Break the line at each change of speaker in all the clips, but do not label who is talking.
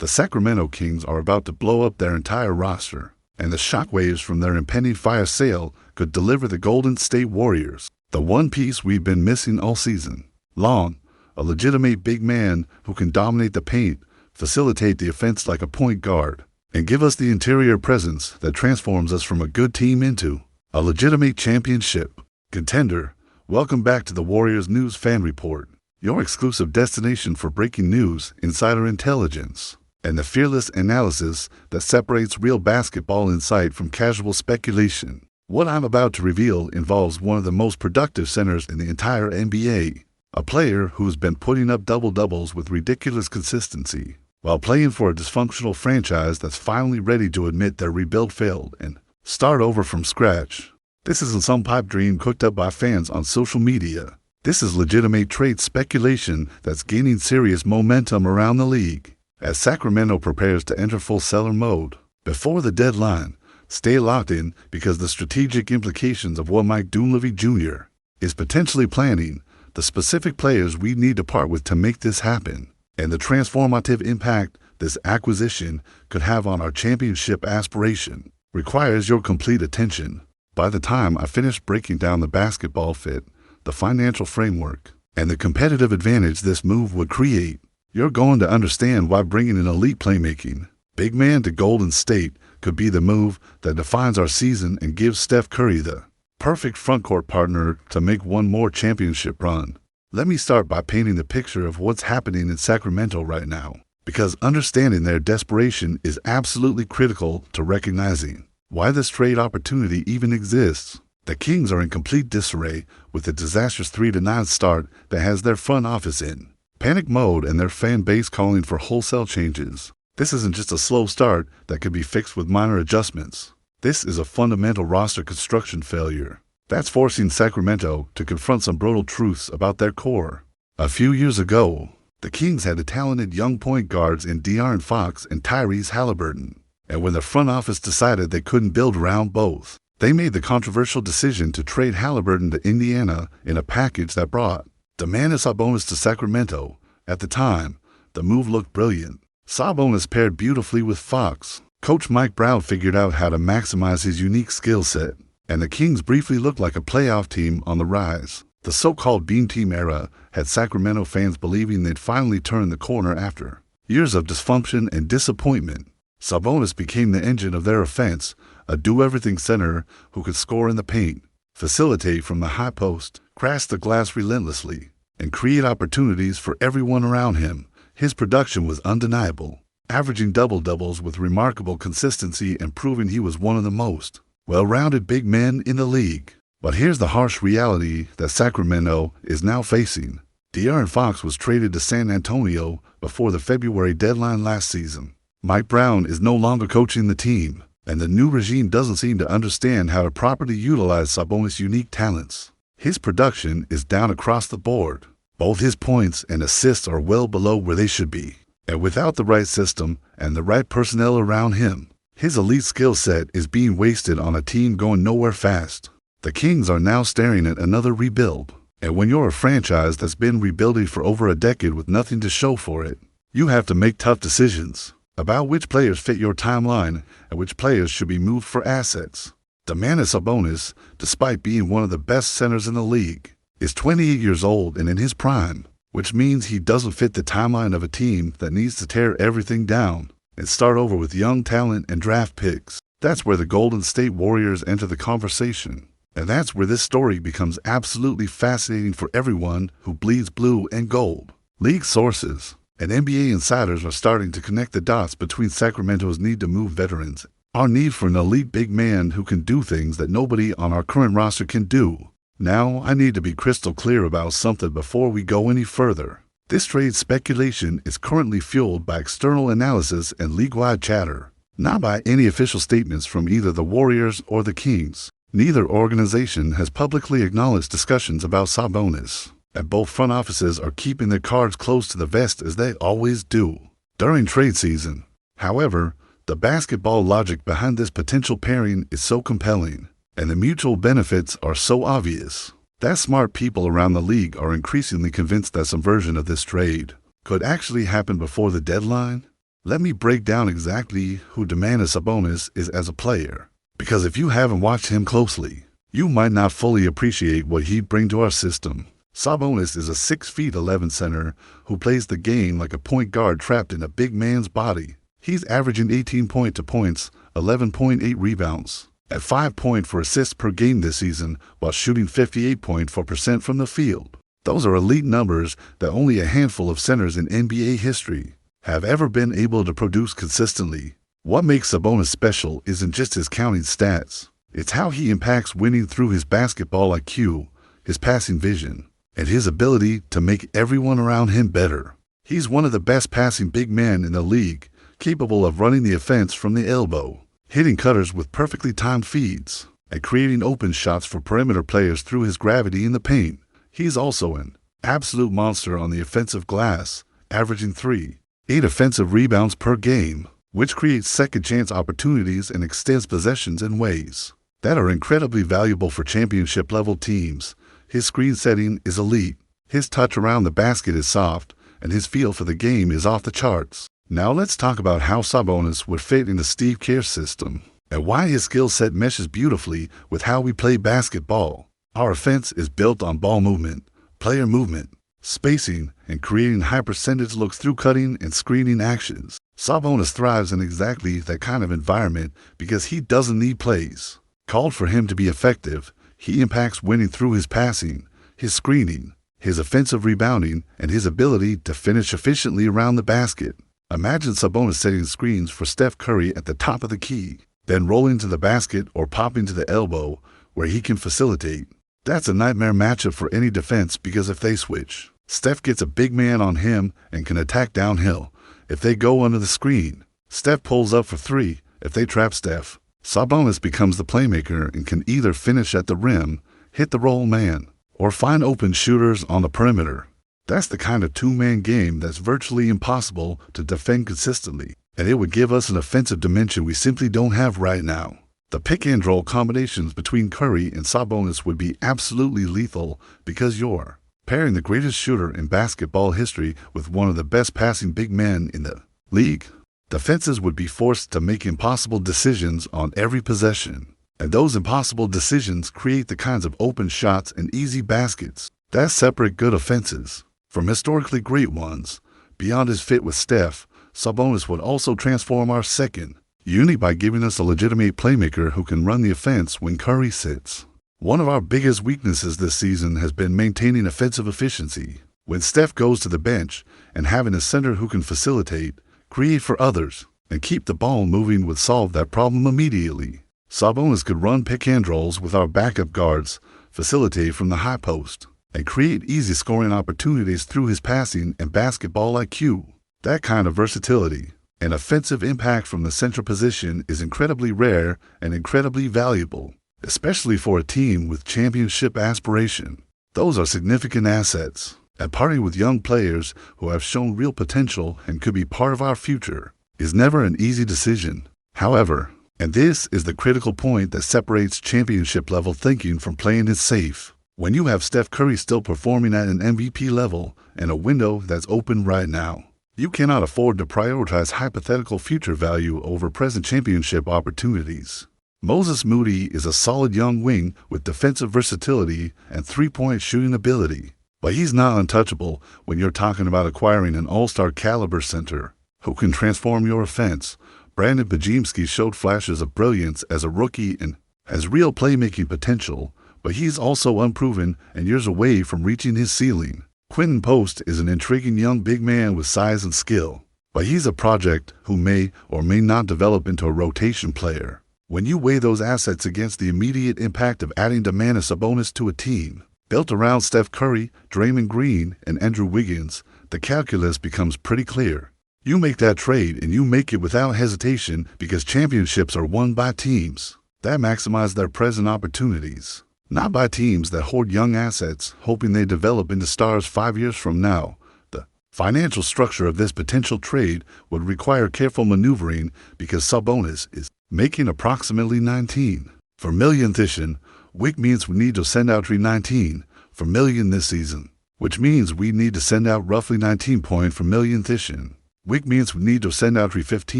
The Sacramento Kings are about to blow up their entire roster, and the shockwaves from their impending fire sale could deliver the Golden State Warriors the one piece we've been missing all season long, a legitimate big man who can dominate the paint, facilitate the offense like a point guard, and give us the interior presence that transforms us from a good team into a legitimate championship contender. Welcome back to the Warriors News Fan Report, your exclusive destination for breaking news, insider intelligence, and the fearless analysis that separates real basketball insight from casual speculation. What I'm about to reveal involves one of the most productive centers in the entire NBA, a player who's been putting up double-doubles with ridiculous consistency, while playing for a dysfunctional franchise that's finally ready to admit their rebuild failed and start over from scratch. This isn't some pipe dream cooked up by fans on social media. This is legitimate trade speculation that's gaining serious momentum around the league. As Sacramento prepares to enter full seller mode before the deadline, stay locked in because the strategic implications of what Mike Dunleavy Jr. is potentially planning, the specific players we need to part with to make this happen, and the transformative impact this acquisition could have on our championship aspiration requires your complete attention. By the time I finish breaking down the basketball fit, the financial framework, and the competitive advantage this move would create, you're going to understand why bringing an elite playmaking big man to Golden State could be the move that defines our season and gives Steph Curry the perfect frontcourt partner to make one more championship run. Let me start by painting the picture of what's happening in Sacramento right now, because understanding their desperation is absolutely critical to recognizing why this trade opportunity even exists. The Kings are in complete disarray with a disastrous 3-9 start that has their front office in panic mode and their fan base calling for wholesale changes. This isn't just a slow start that could be fixed with minor adjustments. This is a fundamental roster construction failure that's forcing Sacramento to confront some brutal truths about their core. A few years ago, the Kings had the talented young point guards in De'Aaron Fox and Tyrese Halliburton, and when the front office decided they couldn't build around both, they made the controversial decision to trade Halliburton to Indiana in a package that brought Sabonis to Sacramento. At the time, the move looked brilliant. Sabonis paired beautifully with Fox. Coach Mike Brown figured out how to maximize his unique skill set, and the Kings briefly looked like a playoff team on the rise. The so-called Beam Team era had Sacramento fans believing they'd finally turned the corner after years of dysfunction and disappointment. Sabonis became the engine of their offense, a do-everything center who could score in the paint, facilitate from the high post, crash the glass relentlessly, and create opportunities for everyone around him. His production was undeniable, averaging double-doubles with remarkable consistency and proving he was one of the most well-rounded big men in the league. But here's the harsh reality that Sacramento is now facing. De'Aaron Fox was traded to San Antonio before the February deadline last season. Mike Brown is no longer coaching the team, and the new regime doesn't seem to understand how to properly utilize Sabonis' unique talents. His production is down across the board. Both his points and assists are well below where they should be. And without the right system and the right personnel around him, his elite skill set is being wasted on a team going nowhere fast. The Kings are now staring at another rebuild. And when you're a franchise that's been rebuilding for over a decade with nothing to show for it, you have to make tough decisions about which players fit your timeline and which players should be moved for assets. Sabonis, despite being one of the best centers in the league, is 28 years old and in his prime, which means he doesn't fit the timeline of a team that needs to tear everything down and start over with young talent and draft picks. That's where the Golden State Warriors enter the conversation. And that's where this story becomes absolutely fascinating for everyone who bleeds blue and gold. League sources and NBA insiders are starting to connect the dots between Sacramento's need to move veterans, our need for an elite big man who can do things that nobody on our current roster can do. Now, I need to be crystal clear about something before we go any further. This trade speculation is currently fueled by external analysis and league-wide chatter, not by any official statements from either the Warriors or the Kings. Neither organization has publicly acknowledged discussions about Sabonis, and both front offices are keeping their cards close to the vest as they always do during trade season. However, the basketball logic behind this potential pairing is so compelling, and the mutual benefits are so obvious, that smart people around the league are increasingly convinced that some version of this trade could actually happen before the deadline. Let me break down exactly who Domantas Sabonis is as a player, because if you haven't watched him closely, you might not fully appreciate what he'd bring to our system. Sabonis is a 6'11" center who plays the game like a point guard trapped in a big man's body. He's averaging 18 points, 11.8 rebounds, at 5.4 assists per game this season while shooting 58.4% from the field. Those are elite numbers that only a handful of centers in NBA history have ever been able to produce consistently. What makes Sabonis special isn't just his counting stats. It's how he impacts winning through his basketball IQ, his passing vision, and his ability to make everyone around him better. He's one of the best passing big men in the league, capable of running the offense from the elbow, hitting cutters with perfectly timed feeds, and creating open shots for perimeter players through his gravity in the paint. He's also an absolute monster on the offensive glass, averaging 3.8 offensive rebounds per game, which creates second-chance opportunities and extends possessions in ways that are incredibly valuable for championship-level teams. His screen setting is elite, his touch around the basket is soft, and his feel for the game is off the charts. Now let's talk about how Sabonis would fit in the Steve Kerr system, and why his skill set meshes beautifully with how we play basketball. Our offense is built on ball movement, player movement, spacing, and creating high-percentage looks through cutting and screening actions. Sabonis thrives in exactly that kind of environment because he doesn't need plays called for him to be effective. He impacts winning through his passing, his screening, his offensive rebounding, and his ability to finish efficiently around the basket. Imagine Sabonis setting screens for Steph Curry at the top of the key, then rolling to the basket or popping to the elbow where he can facilitate. That's a nightmare matchup for any defense because if they switch, Steph gets a big man on him and can attack downhill. If they go under the screen, Steph pulls up for three. If they trap Steph, Sabonis becomes the playmaker and can either finish at the rim, hit the roll man, or find open shooters on the perimeter. That's the kind of two-man game that's virtually impossible to defend consistently, and it would give us an offensive dimension we simply don't have right now. The pick-and-roll combinations between Curry and Sabonis would be absolutely lethal because you're pairing the greatest shooter in basketball history with one of the best passing big men in the league. Defenses would be forced to make impossible decisions on every possession, and those impossible decisions create the kinds of open shots and easy baskets that separate good offenses from historically great ones. Beyond his fit with Steph, Sabonis would also transform our second unit by giving us a legitimate playmaker who can run the offense when Curry sits. One of our biggest weaknesses this season has been maintaining offensive efficiency. When Steph goes to the bench, and having a center who can facilitate, create for others, and keep the ball moving would solve that problem immediately. Sabonis could run pick-and-rolls with our backup guards, facilitate from the high post, and create easy scoring opportunities through his passing and basketball IQ. That kind of versatility and offensive impact from the central position is incredibly rare and incredibly valuable, especially for a team with championship aspiration. Those are significant assets, and parting with young players who have shown real potential and could be part of our future is never an easy decision. However, and this is the critical point that separates championship-level thinking from playing it safe, when you have Steph Curry still performing at an MVP level and a window that's open right now, you cannot afford to prioritize hypothetical future value over present championship opportunities. Moses Moody is a solid young wing with defensive versatility and three-point shooting ability, but he's not untouchable when you're talking about acquiring an all-star caliber center who can transform your offense. Brandon Podziemski showed flashes of brilliance as a rookie and has real playmaking potential, but he's also unproven and years away from reaching his ceiling. Quentin Post is an intriguing young big man with size and skill, but he's a project who may or may not develop into a rotation player. When you weigh those assets against the immediate impact of adding Domantas Sabonis to a team built around Steph Curry, Draymond Green, and Andrew Wiggins, the calculus becomes pretty clear. You make that trade and you make it without hesitation because championships are won by teams that maximize their present opportunities, not by teams that hoard young assets hoping they develop into stars 5 years from now. The financial structure of this potential trade would require careful maneuvering because Sabonis is making approximately 19 per million this season, which means we need to send out 19 per million this season, which means we need to send out roughly 19 per million this season. which means we need to send out $5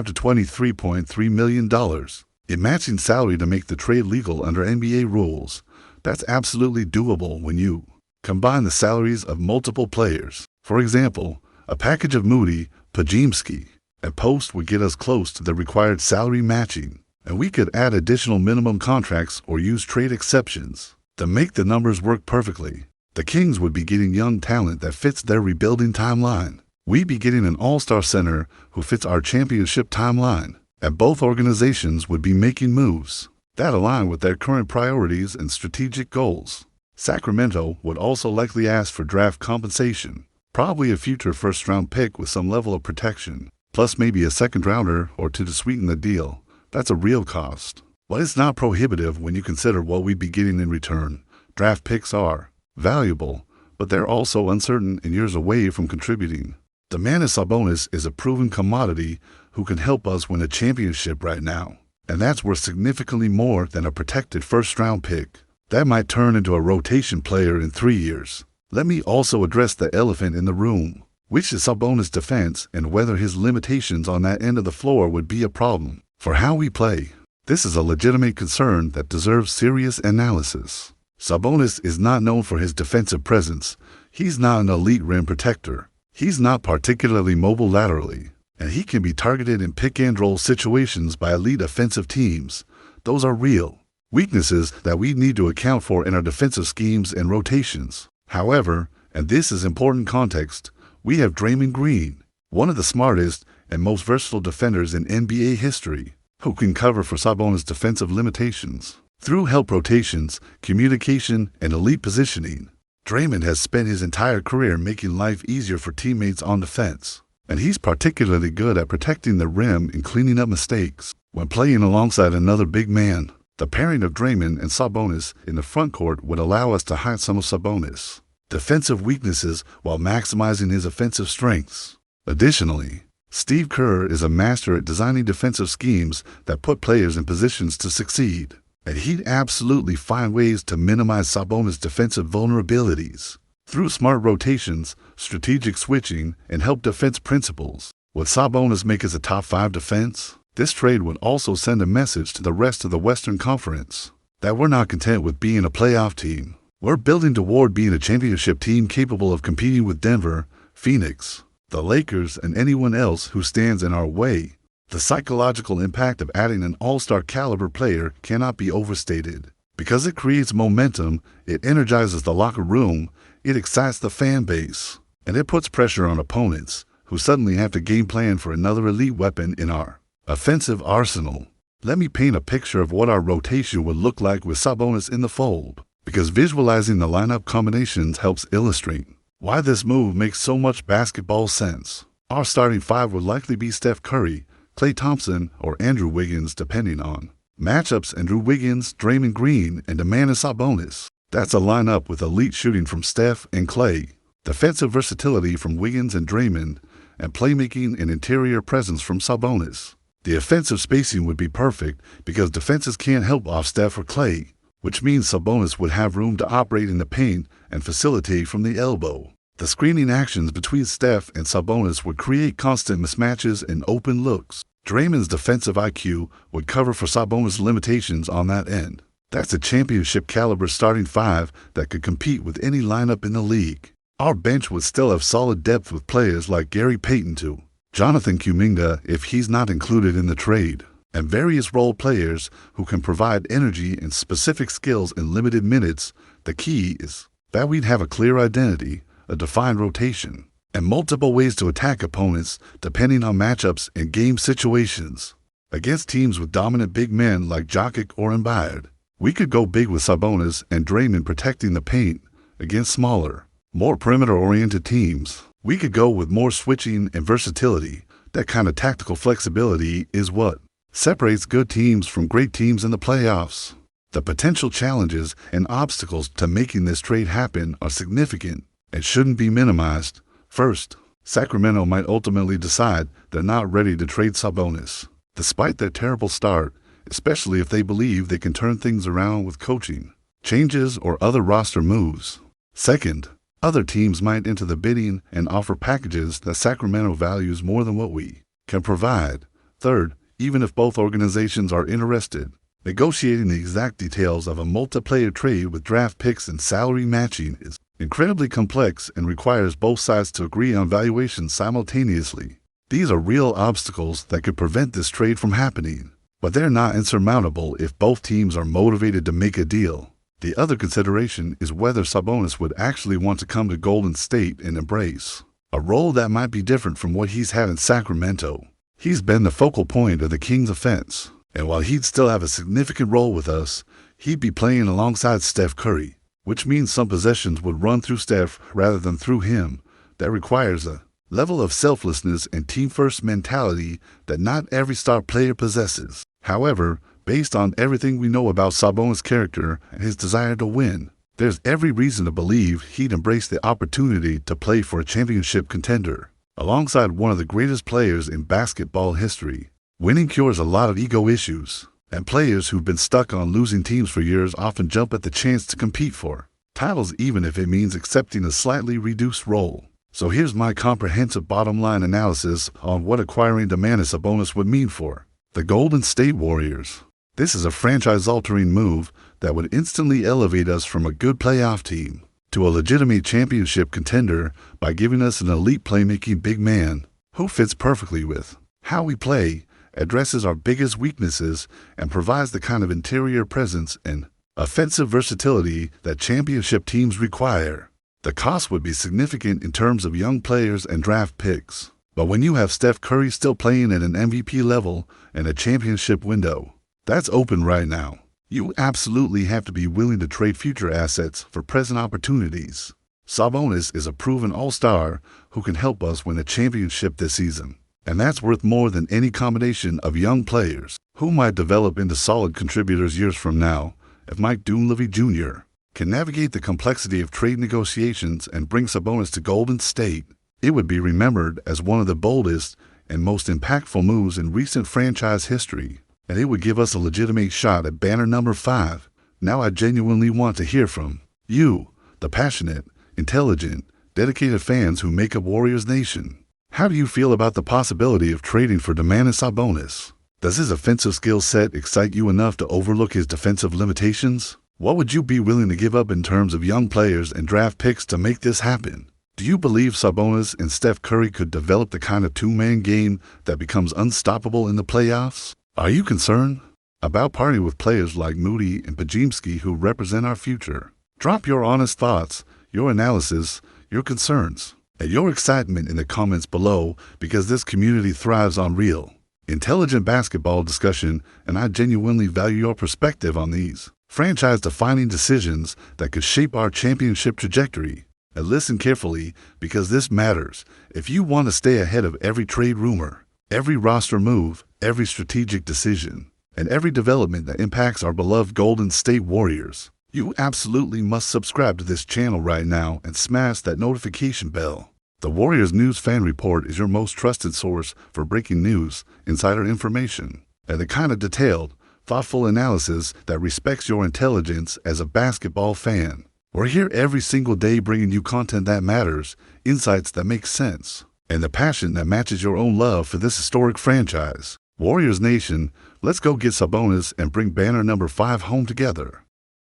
to $23.3 million in matching salary to make the trade legal under NBA rules. That's absolutely doable when you combine the salaries of multiple players. For example, a package of Moody, Pajimski, and Post would get us close to the required salary matching, and we could add additional minimum contracts or use trade exceptions to make the numbers work perfectly. The Kings would be getting young talent that fits their rebuilding timeline. We'd be getting an all-star center who fits our championship timeline, and both organizations would be making moves that align with their current priorities and strategic goals. Sacramento would also likely ask for draft compensation, probably a future first-round pick with some level of protection, plus maybe a second-rounder or two to sweeten the deal. That's a real cost. But it's not prohibitive when you consider what we'd be getting in return. Draft picks are valuable, but they're also uncertain and years away from contributing. Domantas Sabonis is a proven commodity who can help us win a championship right now, and that's worth significantly more than a protected first-round pick. That might turn into a rotation player in 3 years. Let me also address the elephant in the room, which is Sabonis' defense and whether his limitations on that end of the floor would be a problem for how we play. This is a legitimate concern that deserves serious analysis. Sabonis is not known for his defensive presence. He's not an elite rim protector. He's not particularly mobile laterally, and he can be targeted in pick-and-roll situations by elite offensive teams. Those are real weaknesses that we need to account for in our defensive schemes and rotations. However, and this is important context, we have Draymond Green, one of the smartest and most versatile defenders in NBA history, who can cover for Sabonis' defensive limitations. Through help rotations, communication, and elite positioning, Draymond has spent his entire career making life easier for teammates on defense, and he's particularly good at protecting the rim and cleaning up mistakes. When playing alongside another big man, the pairing of Draymond and Sabonis in the front court would allow us to hide some of Sabonis' defensive weaknesses while maximizing his offensive strengths. Additionally, Steve Kerr is a master at designing defensive schemes that put players in positions to succeed, and he'd absolutely find ways to minimize Sabonis' defensive vulnerabilities. Through smart rotations, strategic switching, and help defense principles, would Sabonis make us a top 5 defense? This trade would also send a message to the rest of the Western Conference that we're not content with being a playoff team. We're building toward being a championship team capable of competing with Denver, Phoenix, the Lakers, and anyone else who stands in our way. The psychological impact of adding an all-star caliber player cannot be overstated. Because it creates momentum, it energizes the locker room, it excites the fan base, and it puts pressure on opponents who suddenly have to game plan for another elite weapon in our offensive arsenal. Let me paint a picture of what our rotation would look like with Sabonis in the fold, because visualizing the lineup combinations helps illustrate why this move makes so much basketball sense. Our starting 5 would likely be Steph Curry, Klay Thompson, or Andrew Wiggins depending on matchups. Andrew Wiggins, Draymond Green, and Domantas Sabonis. That's a lineup with elite shooting from Steph and Klay, defensive versatility from Wiggins and Draymond, and playmaking and interior presence from Sabonis. The offensive spacing would be perfect because defenses can't help off Steph or Klay, which means Sabonis would have room to operate in the paint and facilitate from the elbow. The screening actions between Steph and Sabonis would create constant mismatches and open looks. Draymond's defensive IQ would cover for Sabonis' limitations on that end. That's a championship caliber starting 5 that could compete with any lineup in the league. Our bench would still have solid depth with players like Gary Payton too, Jonathan Kuminga if he's not included in the trade, and various role players who can provide energy and specific skills in limited minutes. The key is that we'd have a clear identity, a defined rotation, and multiple ways to attack opponents depending on matchups and game situations. Against teams with dominant big men like Jokic or Embiid, we could go big with Sabonis and Draymond protecting the paint. Against smaller, more perimeter-oriented teams, we could go with more switching and versatility. That kind of tactical flexibility is what separates good teams from great teams in the playoffs. The potential challenges and obstacles to making this trade happen are significant and shouldn't be minimized. First, Sacramento might ultimately decide they're not ready to trade Sabonis, despite their terrible start, especially if they believe they can turn things around with coaching changes or other roster moves. Second, Other teams might enter the bidding and offer packages that Sacramento values more than what we can provide. Third, even if both organizations are interested, negotiating the exact details of a multiplayer trade with draft picks and salary matching is incredibly complex and requires both sides to agree on valuations simultaneously. These are real obstacles that could prevent this trade from happening, but they're not insurmountable if both teams are motivated to make a deal. The other consideration is whether Sabonis would actually want to come to Golden State and embrace a role that might be different from what he's had in Sacramento. He's been the focal point of the Kings' offense, and while he'd still have a significant role with us, he'd be playing alongside Steph Curry, which means some possessions would run through Steph rather than through him. That requires a level of selflessness and team-first mentality that not every star player possesses. However, based on everything we know about Sabonis' character and his desire to win, there's every reason to believe he'd embrace the opportunity to play for a championship contender, alongside one of the greatest players in basketball history. Winning cures a lot of ego issues, and players who've been stuck on losing teams for years often jump at the chance to compete for titles even if it means accepting a slightly reduced role. So here's my comprehensive bottom-line analysis on what acquiring Domantas Sabonis would mean for the Golden State Warriors. This is a franchise-altering move that would instantly elevate us from a good playoff team to a legitimate championship contender by giving us an elite playmaking big man who fits perfectly with how we play, addresses our biggest weaknesses, and provides the kind of interior presence and offensive versatility that championship teams require. The cost would be significant in terms of young players and draft picks, but when you have Steph Curry still playing at an MVP level and a championship window that's open right now, you absolutely have to be willing to trade future assets for present opportunities. Sabonis is a proven all-star who can help us win a championship this season, and that's worth more than any combination of young players who might develop into solid contributors years from now. If Mike Dunleavy Jr. can navigate the complexity of trade negotiations and bring Sabonis to Golden State, it would be remembered as one of the boldest and most impactful moves in recent franchise history, and it would give us a legitimate shot at banner number 5. Now I genuinely want to hear from you, the passionate, intelligent, dedicated fans who make up Warriors Nation. How do you feel about the possibility of trading for Domantas Sabonis? Does his offensive skill set excite you enough to overlook his defensive limitations? What would you be willing to give up in terms of young players and draft picks to make this happen? Do you believe Sabonis and Steph Curry could develop the kind of two-man game that becomes unstoppable in the playoffs? Are you concerned about partying with players like Moody and Pajimski who represent our future? Drop your honest thoughts, your analysis, your concerns, and your excitement in the comments below, because this community thrives on real, intelligent basketball discussion, and I genuinely value your perspective on these franchise-defining decisions that could shape our championship trajectory. And listen carefully, because this matters. If you want to stay ahead of every trade rumor, every roster move, every strategic decision, and every development that impacts our beloved Golden State Warriors, you absolutely must subscribe to this channel right now and smash that notification bell. The Warriors News Fan Report is your most trusted source for breaking news, insider information, and the kind of detailed, thoughtful analysis that respects your intelligence as a basketball fan. We're here every single day bringing you content that matters, insights that make sense, and the passion that matches your own love for this historic franchise. Warriors Nation, let's go get Sabonis and bring banner number 5 home together.